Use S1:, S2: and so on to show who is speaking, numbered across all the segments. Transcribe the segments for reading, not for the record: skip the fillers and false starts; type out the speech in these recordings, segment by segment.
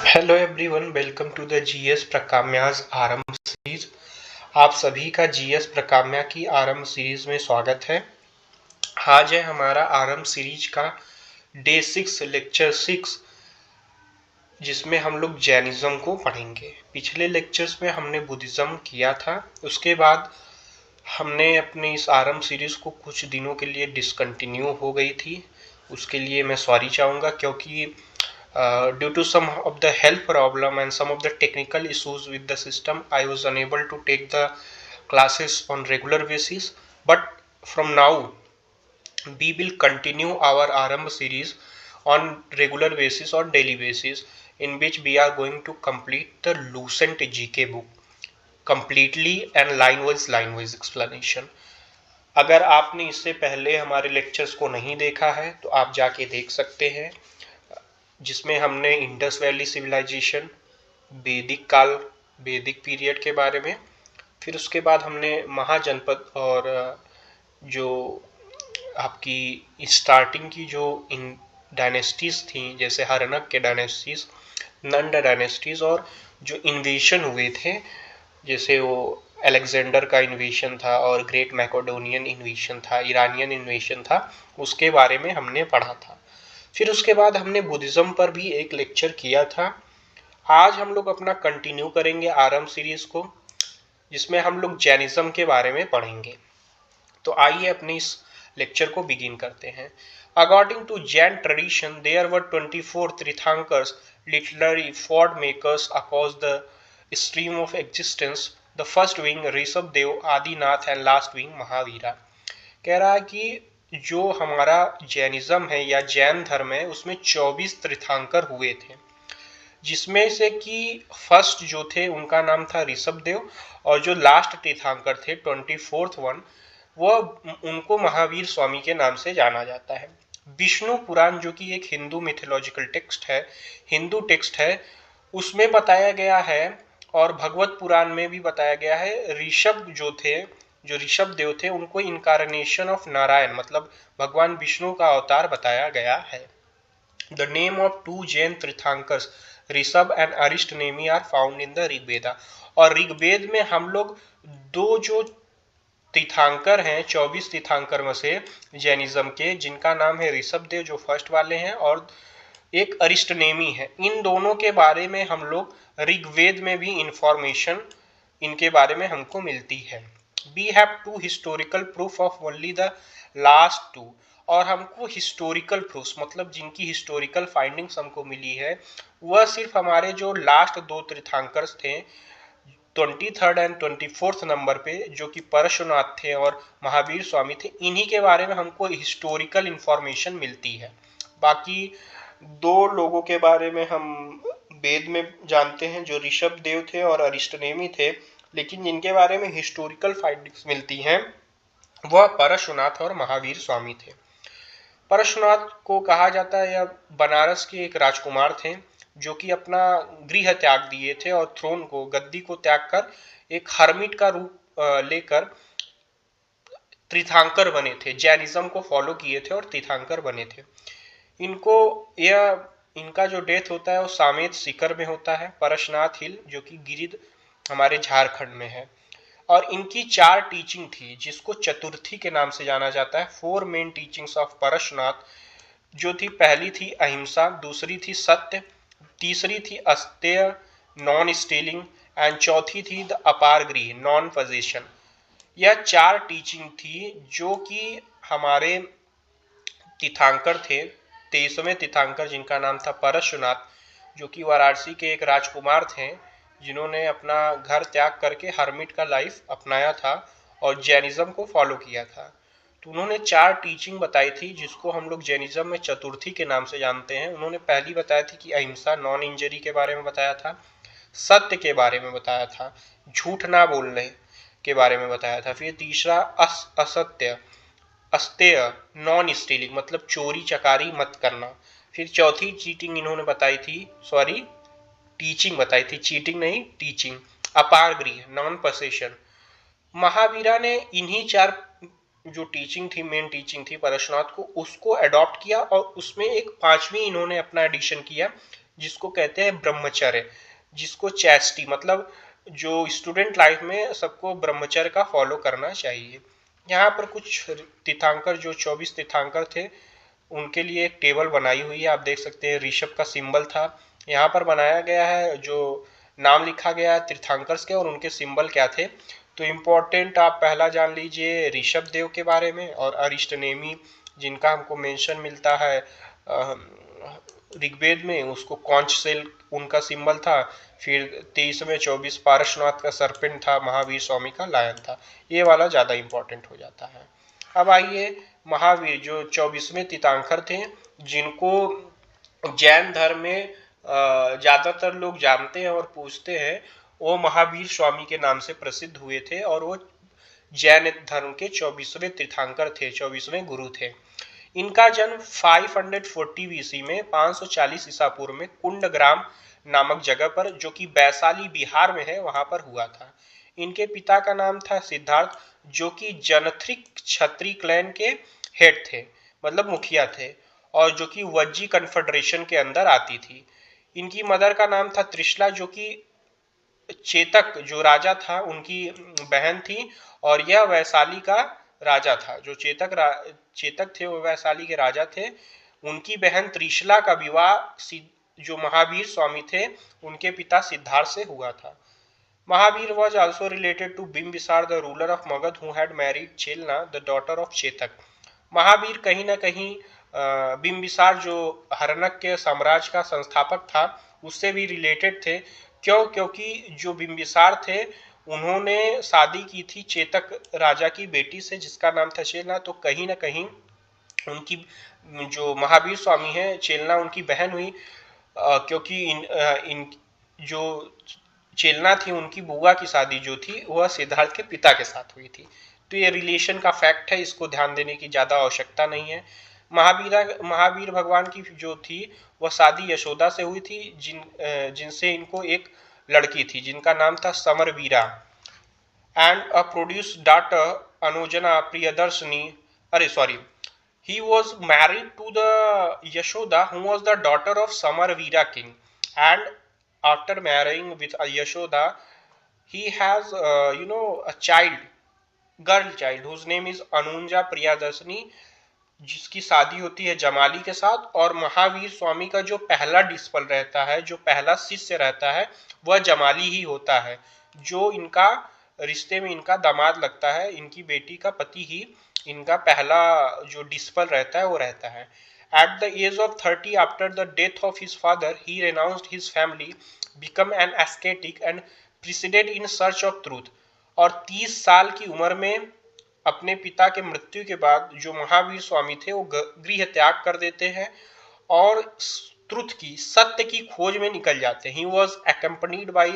S1: Hello everyone, welcome to the GS Prakamya's Aarambh series. आप सभी का जीएस प्रकाम्या की आरंभ सीरीज में स्वागत है। आज है हमारा आरंभ सीरीज का डे 6 लेक्चर 6, जिसमें हम लोग जैनिज्म को पढ़ेंगे। पिछले लेक्चर्स में हमने बुद्धिज्म किया था। उसके बाद हमने अपनी इस आरंभ सीरीज को कुछ दिनों के लिए डिसकंटिन्यू हो गई थी। उसके लिए मैं सॉरी चाहूँगा, क्योंकि due to some of the health problem and some of the technical issues with the system, I was unable to take the classes on regular basis. But from now we will continue our Arambh series on regular basis, on daily basis, in which we are going to complete the Lucent GK book completely and line wise explanation. अगर आपने इससे पहले हमारे lectures को नहीं देखा है तो आप जाके देख सकते हैं, जिसमें हमने इंडस वैली सिविलाइजेशन, वैदिक काल, वैदिक पीरियड के बारे में, फिर उसके बाद हमने महाजनपद और जो आपकी स्टार्टिंग की जो इन डायनेस्टीज थी, जैसे हरनक के डायनेस्टीज, नंद डायनेस्टीज, और जो इन्वेशन हुए थे, जैसे वो अलेक्जेंडर का इन्वेशन था और ग्रेट मैकेडोनियन इन्वेशन था, ईरानियन इन्वेशन था, उसके बारे में हमने पढ़ा था। फिर उसके बाद हमने बुद्धिज्म पर भी एक लेक्चर किया था। आज हम लोग अपना कंटिन्यू करेंगे आरंभ सीरीज को, जिसमें हम लोग जैनिज्म के बारे में पढ़ेंगे। तो आइए अपने इस लेक्चर को बिगिन करते हैं। According to Jain tradition, there were 24 tirthankars, literary thought makers across the stream of existence. The first being Rishabh Dev, Adinath, and last being Mahavira. कह रहा है कि जो हमारा जैनिज्म है या जैन धर्म है, उसमें 24 तीर्थंकर हुए थे, जिसमें से कि फर्स्ट जो थे उनका नाम था ऋषभ देव, और जो लास्ट तीर्थंकर थे 24th वन, वह उनको महावीर स्वामी के नाम से जाना जाता है। विष्णु पुराण, जो कि एक हिंदू मिथोलॉजिकल टेक्स्ट है, हिंदू टेक्स्ट है, उसमें बताया गया है, और भगवत पुराण में भी बताया गया है, ऋषभ जो थे, जो ऋषभ देव थे, उनको इनकारनेशन ऑफ नारायण, मतलब भगवान विष्णु का अवतार बताया गया है। The name of two Jain tirthankars, Rishabh and Arishtanemi, are found in the Rigveda. और ऋग्वेद में हम लोग दो जो तीर्थंकर हैं, 24 तीर्थंकर में से जैनिज्म के, जिनका नाम है ऋषभ देव जो फर्स्ट वाले हैं, और एक अरिष्टनेमी है, इन दोनों के बारे में हम लोग ऋग्वेद में भी इंफॉर्मेशन इनके बारे में हमको मिलती है। We have two historical proof of only the last two, और हमको हिस्टोरिकल प्रूफ, मतलब जिनकी हिस्टोरिकल फाइंडिंग्स हमको मिली है, वह सिर्फ हमारे जो लास्ट दो तीर्थंकर्स थे 23rd एंड 24th नंबर पे, जो कि परशुनाथ थे और महावीर स्वामी थे, इन्हीं के बारे में हमको हिस्टोरिकल इंफॉर्मेशन मिलती है। बाकी दो लोगों के बारे में हम वेद में जानते हैं, जो ऋषभ देव थे और अरिष्टनेमी थे, लेकिन जिनके बारे में हिस्टोरिकल फाइंडिंग्स मिलती हैं वह परशुनाथ और महावीर स्वामी थे। परशुनाथ को कहा जाता है, या बनारस के एक राजकुमार थे, जो कि अपना गृह त्याग दिए थे और थ्रोन को, गद्दी को त्याग कर एक हर्मिट का रूप लेकर तीर्थंकर बने थे, जैनिज्म को फॉलो किए थे और तीर्थंकर बने थे। इनका जो डेथ होता है वो सामेत सीकर में होता है, परशुनाथ हिल, जो कि गिरिध हमारे झारखंड में है। और इनकी 4 टीचिंग थी, जिसको चतुर्थी के नाम से जाना जाता है। 4 मेन टीचिंग्स ऑफ परशुनाथ जो थी, पहली थी अहिंसा, दूसरी थी सत्य, तीसरी थी अस्तेय, नॉन स्टीलिंग, एंड चौथी थी द अपार गृह, नॉन पोजेशन। यह 4 टीचिंग थी जो कि हमारे तीर्थंकर थे। 23वें तीर्थंकर, जिनका नाम था परशुनाथ, जो कि वाराणसी के एक राजकुमार थे, जिन्होंने अपना घर त्याग करके हर्मिट का लाइफ अपनाया था और जैनिज्म को फॉलो किया था। तो उन्होंने 4 टीचिंग बताई थी, जिसको हम लोग जैनिज्म में चतुर्थी के नाम से जानते हैं। उन्होंने पहली बताई थी कि अहिंसा, नॉन इंजरी के बारे में बताया था, सत्य के बारे में बताया था, झूठ ना बोलने के बारे में बताया था, फिर तीसरा असत्य, अस्तेय, नॉन स्टीलिंग, मतलब चोरी चकारी मत करना, फिर चौथी टीचिंग बताई थी, चीटिंग नहीं, टीचिंग, अपार गृह, नॉन पोसेशन। महावीरा ने इन्हीं 4 जो टीचिंग थी, मेन टीचिंग थी परशुनाथ को, उसको अडॉप्ट किया, और उसमें एक 5वीं इन्होंने अपना एडिशन किया, जिसको कहते हैं ब्रह्मचर्य, जिसको चैस्टी मतलब जो स्टूडेंट लाइफ में सबको ब्रह्मचर्य का फॉलो करना चाहिए। यहाँ पर कुछ तीर्थंकर जो 24 तीर्थंकर थे उनके लिए एक टेबल बनाई हुई है, आप देख सकते हैं ऋषभ का सिंबल था यहाँ पर बनाया गया है, जो नाम लिखा गया है तीर्थंकर्स के और उनके सिंबल क्या थे। तो इम्पोर्टेंट आप पहला जान लीजिए ऋषभ देव के बारे में और अरिष्टनेमी जिनका हमको मेंशन मिलता है ऋग्वेद में, उसको कॉन्च सेल उनका सिंबल था। फिर 23वें 24 पारशनाथ का सरपेंट था, महावीर स्वामी का लायन था। ये वाला ज्यादा इंपॉर्टेंट हो जाता है। अब आइए महावीर जो 24वें तीर्थंकर थे जिनको जैन धर्म में ज्यादातर लोग जानते हैं और पूछते हैं, वो महावीर स्वामी के नाम से प्रसिद्ध हुए थे और वो जैन धर्म के 24वें तीर्थंकर थे, 24वें गुरु थे। इनका जन्म 540 बीसी में 540 ईसा पूर्व में कुंडग्राम नामक जगह पर जो कि वैशाली बिहार में है वहां पर हुआ था। इनके पिता का नाम था सिद्धार्थ जो कि जनथ्रिक क्षत्रिय क्लैन के हेड थे, मतलब मुखिया थे, और जो कि वज्जी कन्फेडरेशन के अंदर आती थी। इनकी मदर का नाम था त्रिशला जो कि चेतक जो राजा था उनकी बहन थी, और यह वैशाली का राजा था। जो चेतक थे वो वैशाली के राजा थे। उनकी बहन त्रिशला का विवाह जो महावीर स्वामी थे उनके पिता सिद्धार्थ से हुआ था। Mahavir was also related to Bimbisara the ruler of Magध who had married Chelna the daughter of Chetak. Mahavir कहीं ना कहीं बिंबिसार जो हरनक के साम्राज्य का संस्थापक था उससे भी रिलेटेड थे। क्योंकि जो बिंबिसार थे उन्होंने शादी की थी चेतक राजा की बेटी से जिसका नाम था चेलना, तो कहीं ना कहीं उनकी जो महावीर स्वामी है चेलना उनकी बहन हुई, क्योंकि इन जो चेलना थी उनकी बुआ की शादी जो थी वह सिद्धार्थ के पिता के साथ हुई थी। तो ये रिलेशन का फैक्ट है, इसको ध्यान देने की ज्यादा आवश्यकता नहीं है। महावीर भगवान की जो थी वह शादी यशोदा से हुई थी जिनसे इनको एक लड़की थी जिनका नाम था Samarvira, and a produce daughter Anujna Priyadarshini, अरे sorry, he was married to the Yashoda who was the daughter of Samarvira king, and after marrying with Yashoda he has a girl child whose name is Anunja Priyadarshini जिसकी शादी होती है जमाली के साथ। और महावीर स्वामी का जो पहला डिस्पल रहता है, जो पहला शिष्य रहता है वह जमाली ही होता है, जो इनका रिश्ते में इनका दामाद लगता है। इनकी बेटी का पति ही इनका पहला जो डिस्पल रहता है वो रहता है। At the age of 30 after the death of his father he renounced his family, become an ascetic and proceeded in search of truth। और 30 साल की उम्र में अपने पिता के मृत्यु के बाद जो महावीर स्वामी थे वो गृह त्याग कर देते हैं और ट्रुथ की सत्य की खोज में निकल जाते हैं। He was accompanied by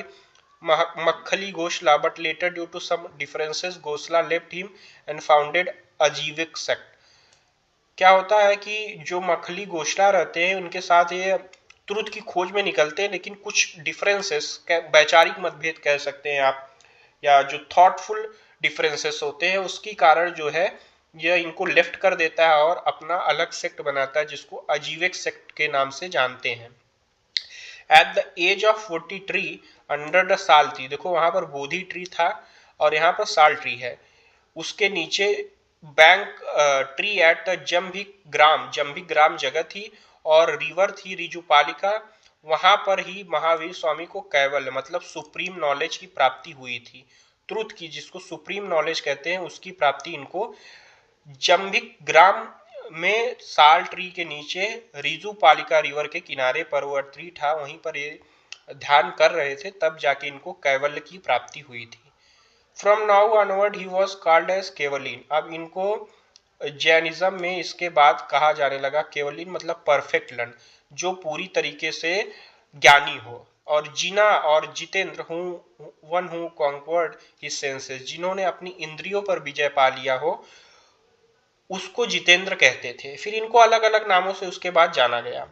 S1: Makkhali Goshala but later due to some differences Goshala left him and founded Ajivika sect. क्या होता है कि जो मखली गोशला रहते हैं उनके साथ ये ट्रुथ की खोज में निकलते हैं, लेकिन कुछ डिफरेंसेस वैचारिक मतभेद कह सकते हैं आप, या जो थॉटफुल डिफरेंसेस होते हैं उसके कारण जो है यह इनको लेफ्ट कर देता है और अपना अलग सेक्ट बनाता है जिसको अजीविक सेक्ट के नाम से जानते हैं। At the age of 43 under the sal tree, देखो वहां पर बोधि ट्री था और यहाँ पर साल ट्री है, उसके नीचे बैंक ट्री एट द जम्भिक ग्राम जगह थी और रिवर थी रिजुपालिका। वहां पर ही महावीर स्वामी को कैवल्य मतलब सुप्रीम नॉलेज की प्राप्ति हुई थी। ट्रुथ की जिसको सुप्रीम नॉलेज कहते हैं उसकी प्राप्ति इनको जम्भिक ग्राम में साल ट्री के नीचे रिजुपालिका रिवर के किनारे पर वो ट्री था, वहीं पर ये ध्यान कर रहे थे, तब जाके इनको कैवल्य की प्राप्ति हुई थी। From now onward he was called as Kevalin. अब इनको जैनिज्म में इसके बाद कहा जाने लगा केवलिन मतलब परफेक्ट लर्न, जो पूरी तरीके से ज्ञानी हो। और जीना और Jitendra one who conquered his senses, जिन्होंने अपनी इंद्रियों पर विजय पा लिया हो उसको जितेंद्र कहते थे। फिर इनको अलग अलग नामों से उसके बाद जाना गया।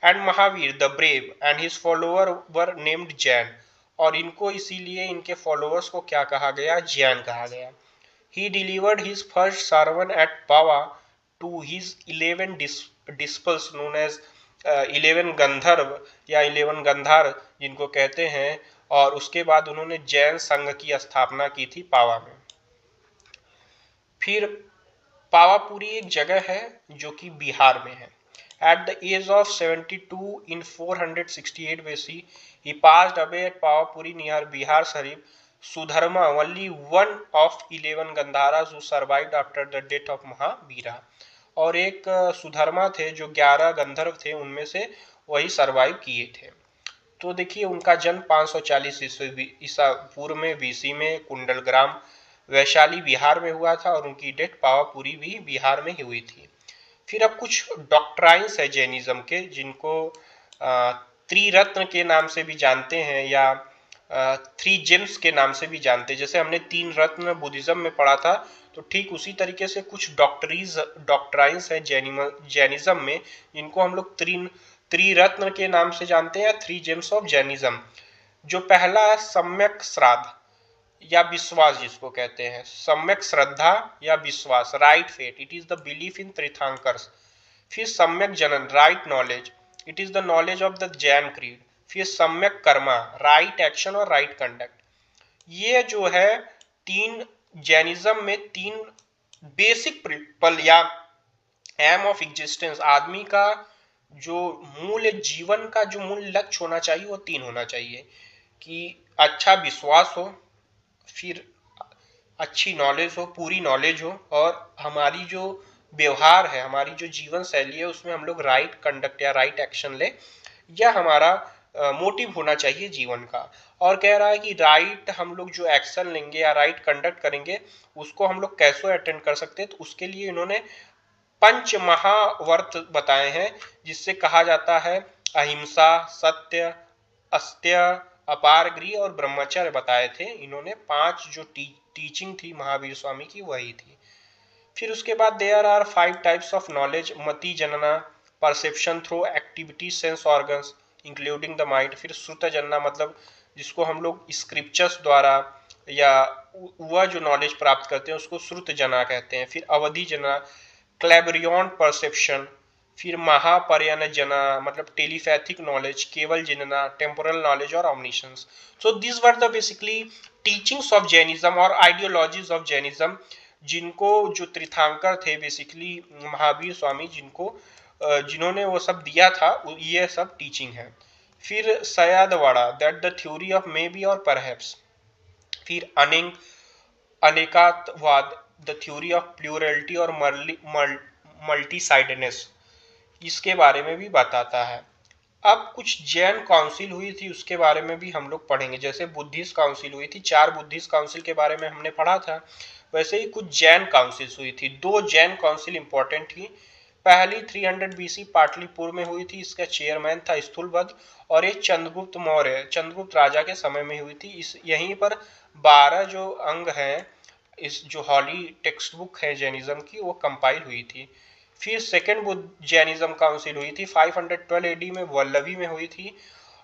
S1: And Mahavir the brave and his follower were named Jain, और इनको इसीलिए इनके फॉलोअर्स को क्या कहा गया, जैन कहा गया। He delivered his first sermon at Pava to his 11 disciples known as 11 Gandharva या 11 गंधार जिनको कहते हैं, और उसके बाद उन्होंने जैन संघ की स्थापना की थी पावा में। फिर पावापुरी एक जगह है जो कि बिहार में है। At the age of 72 in 468 BC, he passed away at Pavapuri near Bihar Sharif. Sudharma, only one of 11 Gandharas who survived after the death of Mahavira. और एक सुधर्मा थे जो 11 गंधर्व थे, उनमें से वही सरवाइव किए थे। तो देखिए उनका जन्म 540 ईसा पूर्व में बीसी में कुंडलग्राम वैशाली बिहार में हुआ था, और उनकी डेथ पावापुरी भी बिहार में ही हुई थी। फिर अब कुछ डॉक्ट्राइन्स है जैनिज्म के, जिनको त्रिरत्न के नाम से भी जानते हैं या थ्री जेम्स के नाम से भी जानते हैं। जैसे हमने 3 रत्न बुद्धिज्म में पढ़ा था, तो ठीक उसी तरीके से कुछ डॉक्ट्राइन्स है जैनिज्म में, जिनको हम लोग त्रिरत्न के नाम से जानते हैं या 3 जेम्स ऑफ जैनिज्म। जो पहला है सम्यक श्राद्ध या विश्वास, जिसको कहते हैं सम्यक श्रद्धा या विश्वास, right faith, it is the belief in तीर्थंकर्स। फिर सम्यक जनन, right knowledge, it is the knowledge of the Jain creed. फिर सम्यक कर्मा, राइट एक्शन और राइट कंडक्ट। ये जो है 3 जैनिज्म में 3 बेसिक प्रिंसिपल या एम ऑफ एग्जिस्टेंस, आदमी का जो मूल जीवन का जो मूल लक्ष्य होना चाहिए वो 3 होना चाहिए कि अच्छा विश्वास हो, फिर अच्छी नॉलेज हो, पूरी नॉलेज हो, और हमारी जो व्यवहार है, हमारी जो जीवन शैली है, उसमें हम लोग राइट कंडक्ट या राइट एक्शन ले, या हमारा मोटिव होना चाहिए जीवन का। और कह रहा है कि राइट हम लोग जो एक्शन लेंगे या राइट कंडक्ट करेंगे, उसको हम लोग कैसे अटेंड कर सकते हैं। तो उसके लिए इन्होंने 5 महाव्रत बताए हैं, जिससे कहा जाता है अहिंसा, सत्य, अस्त्य, अपार गृह और ब्रह्मचर्य बताए थे इन्होंने। 5 जो टीचिंग थी महावीर स्वामी की वही थी। फिर उसके बाद there are 5 types of knowledge, मति जनना, perception through activity sense organs including the mind. फिर श्रुत जनना, मतलब जिसको हम लोग स्क्रिप्चर्स द्वारा या वह जो नॉलेज प्राप्त करते हैं उसको श्रुत जना कहते हैं। फिर अवधि जना, क्लैबरियन परसेप्शन। फिर महापर्यन जना, मतलब टेलीपैथिक नॉलेज, केवल जनना, टेम्पोरल नॉलेज और omniscience. So this were the basically teachings of Jainism और आइडियोलॉजीज ऑफ जैनिज्म, जिनको जो तीर्थंकर थे बेसिकली महावीर स्वामी, जिन्होंने वो सब दिया था, ये सब टीचिंग है। फिर सयादवाड़ा, that the theory of may be और परहैप्स। फिर अनेकातवाद, द थ्योरी ऑफ प्लूरलिटी और मल्टी साइडनेस, इसके बारे में भी बताता है। अब कुछ जैन काउंसिल हुई थी, उसके बारे में भी हम लोग पढ़ेंगे। जैसे बुद्धिस्ट काउंसिल हुई थी, 4 बुद्धिस्ट काउंसिल के बारे में हमने पढ़ा था, वैसे ही कुछ जैन काउंसिल्स हुई थी। 2 जैन काउंसिल इंपॉर्टेंट थी। पहली 300 बीसी पाटलिपुत्र में हुई थी, इसका चेयरमैन था स्थूलभद्र, और एक चंद्रगुप्त मौर्य, चंद्रगुप्त राजा के समय में हुई थी। इस यहीं पर 12 जो अंग हैं, इस जो हॉली टेक्स्ट बुक है जैनिज्म की, वो कंपाइल हुई थी। फिर सेकेंड जैनिज्म काउंसिल हुई थी 512 एडी में, वल्लभी में हुई थी,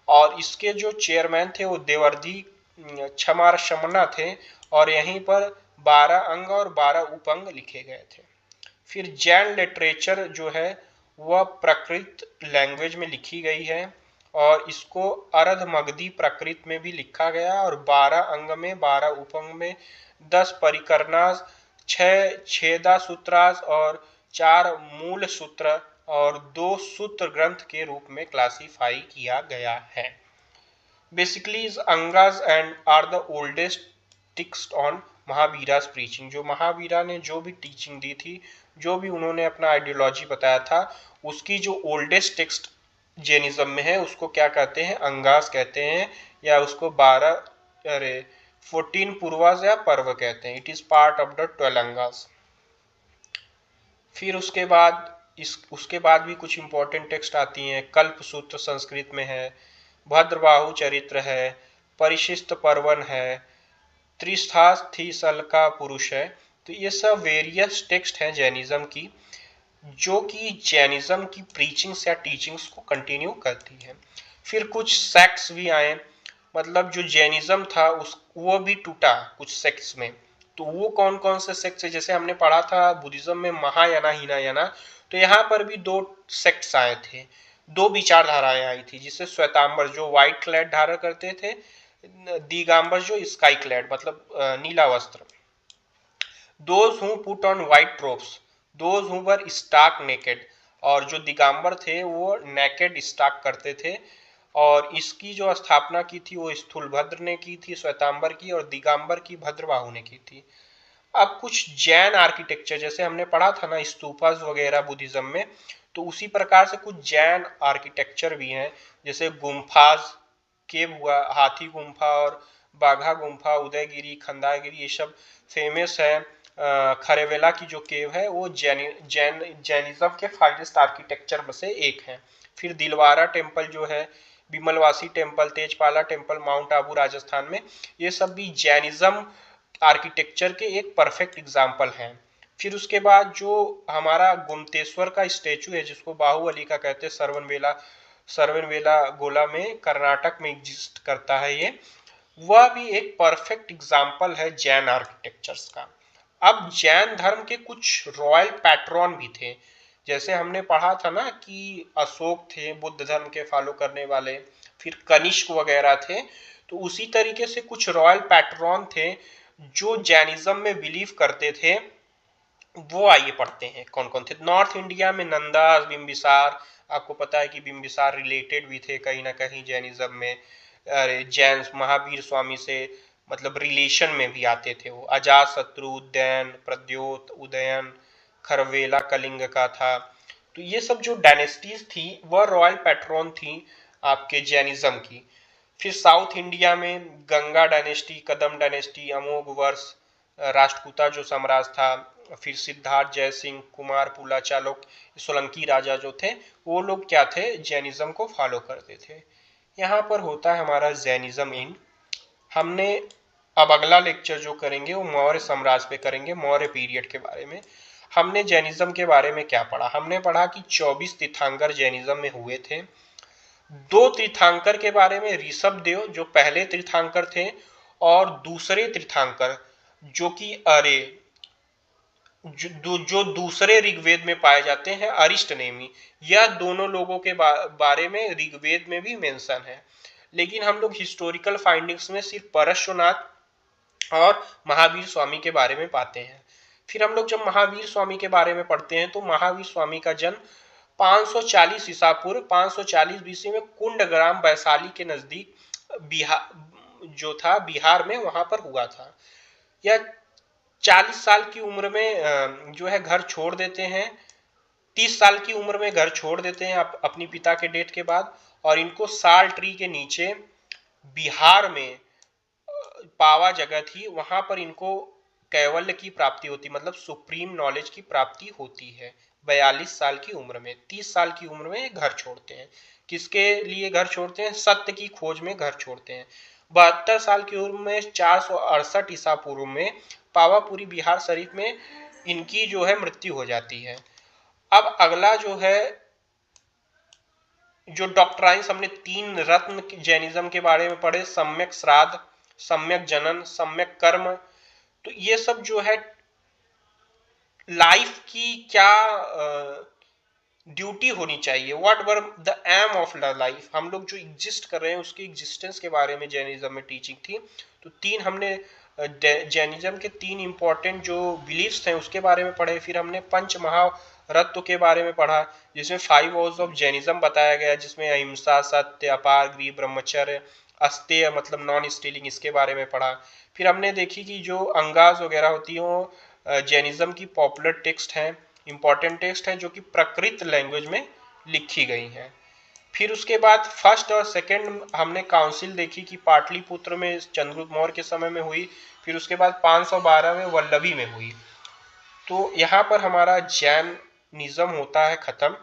S1: और इसके जो चेयरमैन थे वो देवर्धि क्षमारशमना थे, और यहीं पर 12 अंग और 12 उपअंग लिखे गए थे। फिर जैन लिटरेचर जो है वह प्राकृत लैंग्वेज में लिखी गई है, और इसको अर्धमगधी प्राकृत में भी लिखा गया, और 12 अंग में, 12 उपअंग में 10 परिकरणास, 6 छेदा सूत्रास और 4 मूल सूत्र और 2 सूत्र ग्रंथ के रूप में क्लासिफाई किया गया है। बेसिकली इस अंगास and are the oldest text on Mahavira's preaching. जो महावीरा ने जो भी टीचिंग दी थी, जो भी उन्होंने अपना आइडियोलॉजी बताया था, उसकी जो ओल्डेस्ट टेक्स्ट जैनिज्म में है उसको क्या कहते हैं, अंगास कहते हैं, या उसको 14 पूर्वास या पर्व कहते हैं। It is part of the 12 angas. फिर उसके बाद भी कुछ इंपॉर्टेंट टेक्स्ट आती हैं। कल्प सूत्र संस्कृत में है, भद्रबाहु चरित्र है, परिशिष्ट पर्वन है, त्रिस्थास्थीसल का पुरुष है। तो ये सब वेरियस टेक्स्ट हैं जैनिज्म की, जो कि जैनिज्म की प्रीचिंग्स या टीचिंग्स को कंटिन्यू करती है। फिर कुछ सेक्ट्स भी आए, मतलब जो जैनिज्म था वो भी टूटा कुछ सेक्ट्स में। तो वो कौन कौन से सेक्ट्स है, जैसे हमने पढ़ा था बुद्धिज्म में महायाना, हीनायाना, तो यहाँ पर भी 2 सेक्ट्स आए थे। दो विचारधाराएं आई थी, जिससे श्वेतांबर जो व्हाइट क्लैड धारण करते थे, दिगंबर जो स्काई क्लैड मतलब नीला वस्त्र। Those who put on white robes, those who were stark naked, और जो दिगंबर थे वो नेकेड स्टार्क करते थे। और इसकी जो स्थापना की थी वो स्थूलभद्र ने की थी श्वेतांबर की, और दिगंबर की भद्रबाहु ने की थी। अब कुछ जैन आर्किटेक्चर, जैसे हमने पढ़ा था ना स्तूपास वगैरह बुद्धिज्म में, तो उसी प्रकार से कुछ जैन आर्किटेक्चर भी हैं, जैसे गुम्फाज केव हुआ, हाथी गुम्फा और बाघा गुम्फा, उदयगिरी, खंडागिरी, ये सब फेमस है। खरेवेला की जो केव है वो जैनिज्म के फाइनेस्ट आर्किटेक्चर में से एक है। फिर दिलवारा टेम्पल जो है, Bimalvasi temple, Tejpala temple mount Abu Rajasthan में, ये सब भी जैनिज्म आर्किटेक्चर के एक परफेक्ट एग्जाम्पल हैं। फिर उसके बाद जो हमारा गुमतेश्वर का स्टेचू है, जिसको बाहुबली का कहते हैं, सरवनवेला गोला में कर्नाटक में एग्जिस्ट करता है ये, वह भी एक परफेक्ट एग्जाम्पल है जैन आर्किटेक्चर्स का। अब जैन धर्म के कुछ रॉयल पैट्रॉन भी थे, जैसे हमने पढ़ा था ना कि अशोक थे बुद्ध धर्म के फॉलो करने वाले, फिर कनिष्क वगैरह थे। तो उसी तरीके से कुछ रॉयल पैट्रॉन थे जो जैनिज्म में बिलीव करते थे। वो आइए पढ़ते हैं कौन कौन थे। नॉर्थ इंडिया में नंदा, बिम्बिसार, आपको पता है कि बिम्बिसार रिलेटेड भी थे कहीं ना कहीं जैनिज्म में। जैन महावीर स्वामी से मतलब रिलेशन में भी आते थे वो। अजात शत्रु, उदयन, प्रद्योत, उदयन, खरवेला कलिंग का था। तो ये सब जो डायनेस्टीज थी वह रॉयल पैट्रॉन थी आपके जैनिज्म की। फिर साउथ इंडिया में गंगा डायनेस्टी, कदम डायनेस्टी, अमोघ वर्ष, राष्ट्रकूटा जो साम्राज्य था, फिर सिद्धार्थ जयसिंह, कुमार पुला चालुक, सोलंकी राजा जो थे, वो लोग क्या थे, जैनिज्म को फॉलो करते थे। यहाँ पर होता है हमारा जैनिज्म इन। हमने अब अगला लेक्चर जो करेंगे वो मौर्य साम्राज्य पे करेंगे, मौर्य पीरियड के बारे में। हमने जैनिज्म के बारे में क्या पढ़ा, हमने पढ़ा कि 24 तीर्थंकर जैनिज्म में हुए थे। दो तीर्थंकर के बारे में, ऋषभ देव जो पहले तीर्थंकर थे, और दूसरे तीर्थंकर जो कि जो दूसरे ऋग्वेद में पाए जाते हैं, अरिष्ट नेमी। यह दोनों लोगों के बारे में ऋग्वेद में भी मेंशन है, लेकिन हम लोग हिस्टोरिकल फाइंडिंग्स में सिर्फ परशुनाथ और महावीर स्वामी के बारे में पाते हैं। फिर हम लोग जब महावीर स्वामी के बारे में पढ़ते हैं तो महावीर स्वामी का जन्म 540 ईसा पूर्व 540 बीसी में कुंडग्राम वैशाली के नजदीक बिहार जो था, बिहार में, वहां पर हुआ था। यह 40 साल की उम्र में जो है घर छोड़ देते हैं, 30 साल की उम्र में घर छोड़ देते हैं अपनी पिता के डेथ के बाद, और इनको साल ट्री के नीचे बिहार में पावा जगह थी, वहां पर इनको कैवल्य की प्राप्ति होती, मतलब सुप्रीम नॉलेज की प्राप्ति होती है 42 साल की उम्र में। 30 साल की उम्र में घर छोड़ते हैं। किसके लिए घर छोड़ते हैं, सत्य की खोज में घर छोड़ते हैं। 72 साल की उम्र में 468 ईसा पूर्व में पावापुरी बिहार शरीफ में इनकी जो है मृत्यु हो जाती है। अब अगला जो है, जो डॉक्ट्राइन्स हमने 3 रत्न जैनिज्म के बारे में पढ़े, सम्यक श्राद्ध, सम्यक जनन, सम्यक कर्म। तो ये सब जो है लाइफ की क्या ड्यूटी होनी चाहिए, what were the aim of the life, हम लोग जो एग्जिस्ट कर रहे हैं उसकी एग्जिस्टेंस के बारे में जैनिज्म में टीचिंग थी। तो 3 हमने जैनिज्म के 3 इंपॉर्टेंट जो बिलीफ्स हैं उसके बारे में पढ़े। फिर हमने पंच महारत्व के बारे में पढ़ा, जिसमें 5 वॉल्स ऑफ जैनिज्म बताया गया, जिसमें अहिंसा, सत्य, अपार गृह, ब्रह्मचर्य, अस्तेय मतलब नॉन स्टीलिंग, इसके बारे में पढ़ा। फिर हमने देखी कि जो अंगाज वगैरह होती हैं वो जैनिज्म की पॉपुलर टेक्स्ट हैं, इंपॉर्टेंट टेक्स्ट हैं, जो कि प्राकृत लैंग्वेज में लिखी गई हैं। फिर उसके बाद फर्स्ट और सेकंड हमने काउंसिल देखी कि पाटलिपुत्र में चंद्रगुप्त मौर्य के समय में हुई, फिर उसके बाद 512 में वल्लभी में हुई। तो यहाँ पर हमारा जैनिज्म होता है खत्म।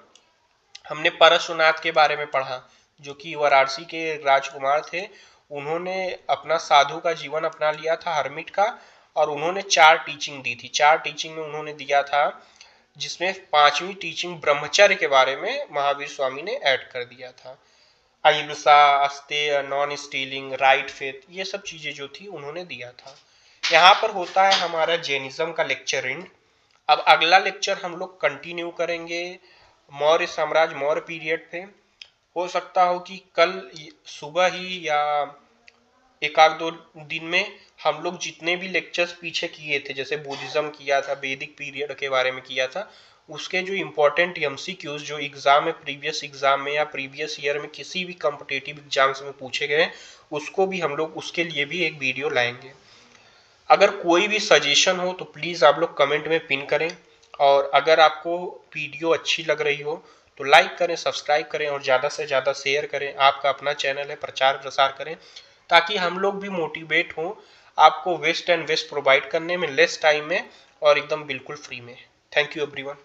S1: हमने परशुनाथ के बारे में पढ़ा, जो कि वाराणसी के राजकुमार थे। उन्होंने अपना साधु का जीवन अपना लिया था, हर्मिट का, और उन्होंने 4 टीचिंग दी थी। 4 टीचिंग में उन्होंने दिया था, जिसमें 5वीं टीचिंग ब्रह्मचर्य के बारे में महावीर स्वामी ने ऐड कर दिया था। अहिंसा, अस्तेय, नॉन स्टीलिंग, राइट फेथ, ये सब चीजें जो थी उन्होंने दिया था। यहाँ पर होता है हमारा जैनिज्म का लेक्चर एंड। अब अगला लेक्चर हम लोग कंटिन्यू करेंगे मौर्य साम्राज्य, मौर्य पीरियड पे। हो सकता हो कि कल सुबह ही या एक आध दो दिन में हम लोग जितने भी लेक्चर्स पीछे किए थे, जैसे बुद्धिज्म किया था, वैदिक पीरियड के बारे में किया था, उसके जो इम्पोर्टेंट एमसीक्यूज जो एग्जाम में, प्रीवियस एग्जाम में या प्रीवियस ईयर में किसी भी कॉम्पिटिटिव एग्जाम्स में पूछे गए, उसको भी हम लोग उसके लिए भी एक वीडियो लाएंगे। अगर कोई भी सजेशन हो तो प्लीज आप लोग कमेंट में पिन करें, और अगर आपको वीडियो अच्छी लग रही हो तो लाइक करें, सब्सक्राइब करें और ज़्यादा से ज़्यादा शेयर करें। आपका अपना चैनल है, प्रचार प्रसार करें ताकि हम लोग भी मोटिवेट हों आपको वेस्ट एंड वेस्ट प्रोवाइड करने में, लेस टाइम में और एकदम बिल्कुल फ्री में। Thank you everyone.